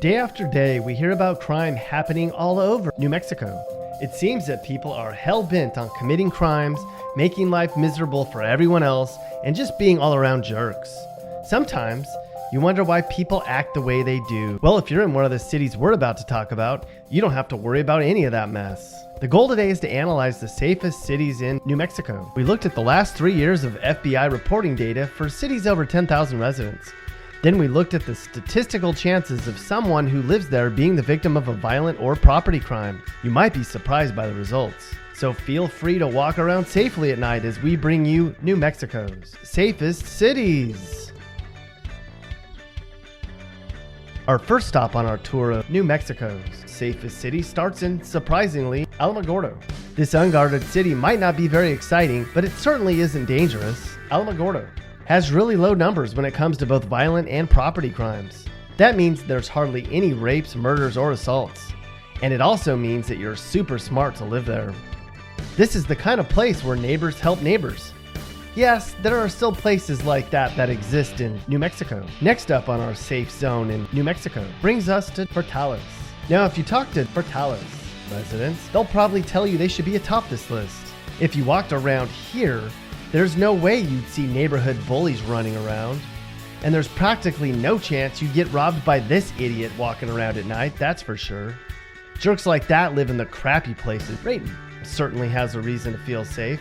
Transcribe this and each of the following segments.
Day after day, we hear about crime happening all over New Mexico. It seems that people are hell-bent on committing crimes, making life miserable for everyone else, and just being all-around jerks. Sometimes, you wonder why people act the way they do. Well, if you're in one of the cities we're about to talk about, you don't have to worry about any of that mess. The goal today is to analyze the safest cities in New Mexico. We looked at the last 3 years of FBI reporting data for cities over 10,000 residents. Then we looked at the statistical chances of someone who lives there being the victim of a violent or property crime. You might be surprised by the results. So feel free to walk around safely at night as we bring you New Mexico's safest cities. Our first stop on our tour of New Mexico's safest city starts in, surprisingly, Alamogordo. This unguarded city might not be very exciting, but it certainly isn't dangerous. Alamogordo has really low numbers when it comes to both violent and property crimes. That means there's hardly any rapes, murders, or assaults. And it also means that you're super smart to live there. This is the kind of place where neighbors help neighbors. Yes, there are still places like that exist in New Mexico. Next up on our safe zone in New Mexico brings us to Corrales. Now, if you talk to Corrales residents, they'll probably tell you they should be atop this list. If you walked around here, there's no way you'd see neighborhood bullies running around. And there's practically no chance you'd get robbed by this idiot walking around at night, that's for sure. Jerks like that live in the crappy places. Raton certainly has a reason to feel safe.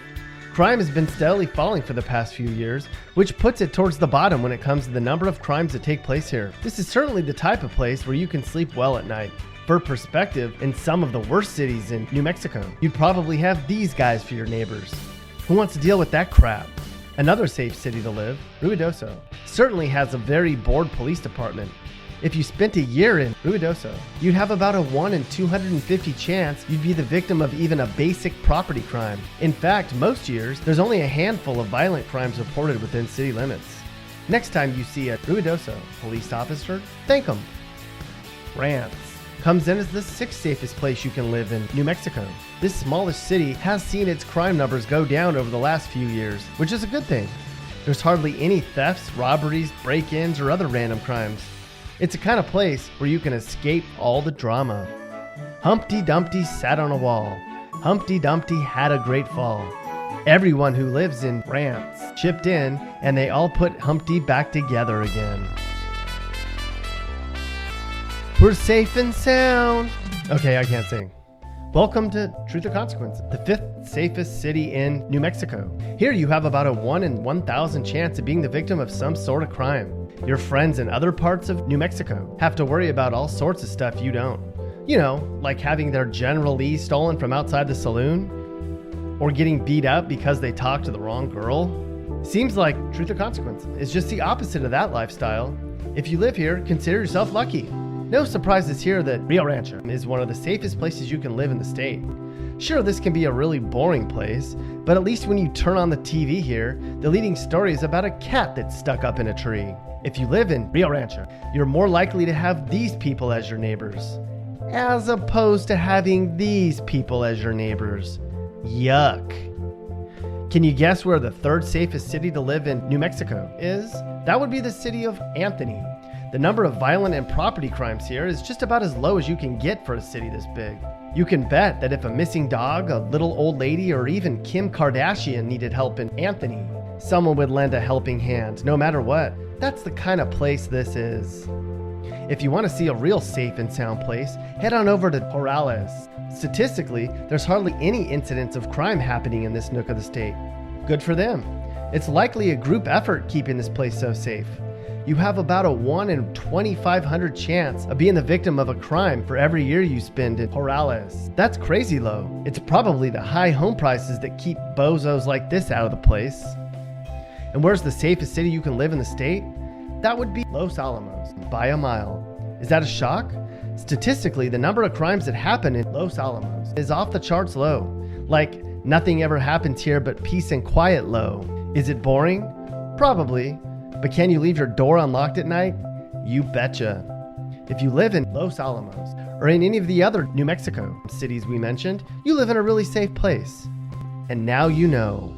Crime has been steadily falling for the past few years, which puts it towards the bottom when it comes to the number of crimes that take place here. This is certainly the type of place where you can sleep well at night. For perspective, in some of the worst cities in New Mexico, you'd probably have these guys for your neighbors. Who wants to deal with that crap? Another safe city to live, Ruidoso, certainly has a very bored police department. If you spent a year in Ruidoso, you'd have about a 1 in 250 chance you'd be the victim of even a basic property crime. In fact, most years, there's only a handful of violent crimes reported within city limits. Next time you see a Ruidoso police officer, thank them. Rants comes in as the 6th safest place you can live in New Mexico. This smallest city has seen its crime numbers go down over the last few years, which is a good thing. There's hardly any thefts, robberies, break-ins, or other random crimes. It's a kind of place where you can escape all the drama. Humpty Dumpty sat on a wall. Humpty Dumpty had a great fall. Everyone who lives in Rants chipped in, and they all put Humpty back together again. We're safe and sound. Okay, I can't sing. Welcome to Truth or Consequence, the 5th safest city in New Mexico. Here you have about a 1 in 1,000 chance of being the victim of some sort of crime. Your friends in other parts of New Mexico have to worry about all sorts of stuff you don't. You know, like having their General Lee stolen from outside the saloon, or getting beat up because they talked to the wrong girl. Seems like Truth or Consequence is just the opposite of that lifestyle. If you live here, consider yourself lucky. No surprises here that Rio Rancho is one of the safest places you can live in the state. Sure, this can be a really boring place, but at least when you turn on the TV here, the leading story is about a cat that's stuck up in a tree. If you live in Rio Rancho, you're more likely to have these people as your neighbors, as opposed to having these people as your neighbors. Yuck. Can you guess where the 3rd safest city to live in New Mexico is? That would be the city of Anthony. The number of violent and property crimes here is just about as low as you can get for a city this big. You can bet that if a missing dog, a little old lady, or even Kim Kardashian needed help in Anthony, someone would lend a helping hand, no matter what. That's the kind of place this is. If you want to see a real safe and sound place, head on over to Corrales. Statistically, there's hardly any incidents of crime happening in this nook of the state. Good for them. It's likely a group effort keeping this place so safe. You have about a 1 in 2,500 chance of being the victim of a crime for every year you spend in Corrales. That's crazy low. It's probably the high home prices that keep bozos like this out of the place. And where's the safest city you can live in the state? That would be Los Alamos, by a mile. Is that a shock? Statistically, the number of crimes that happen in Los Alamos is off the charts low. Like, nothing ever happens here but peace and quiet low. Is it boring? Probably. But can you leave your door unlocked at night? You betcha. If you live in Los Alamos or in any of the other New Mexico cities we mentioned, you live in a really safe place. And now you know.